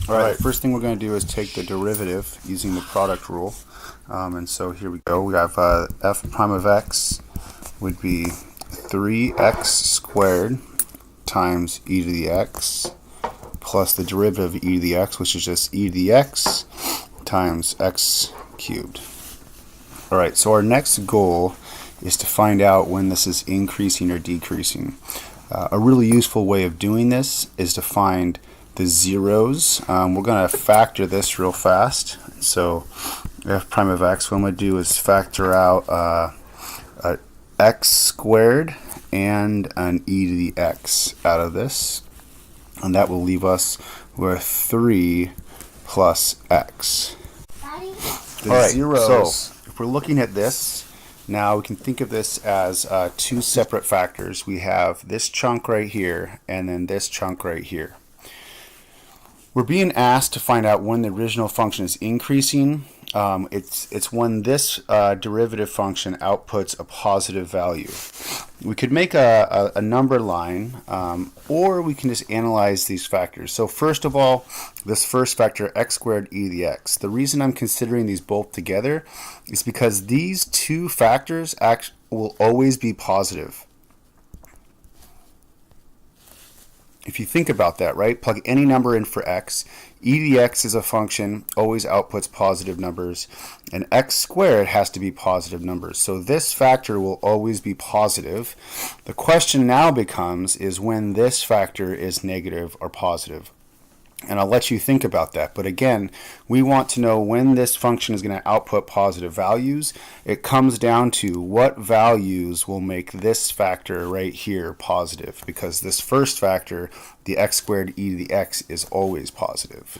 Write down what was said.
All right, first thing we're going to do is take the derivative using the product rule. And so here we go. We have f prime of x would be 3x squared times e to the x plus the derivative of e to the x, which is just e to the x times x cubed. All right, so our next goal is to find out when this is increasing or decreasing. A really useful way of doing this is to find the zeros. We're going to factor this real fast. So f prime of x, what I'm going to do is factor out x squared and an e to the x out of this. And that will leave us with 3 plus x. Alright, so if we're looking at this, now we can think of this as two separate factors. We have this chunk right here and then this chunk right here. We're being asked to find out when the original function is increasing. It's when this derivative function outputs a positive value. We could make a number line, or we can just analyze these factors. So first of all, this first factor, x squared e to the x. The reason I'm considering these both together is because these two factors will always be positive. If you think about that, right? Plug any number in for x. E to the x is a function, always outputs positive numbers, and x squared has to be positive numbers. So this factor will always be positive. The question now becomes is when this factor is negative or positive. And I'll let you think about that. But again, we want to know when this function is going to output positive values. It comes down to what values will make this factor right here positive, because this first factor, the x squared e to the x, is always positive.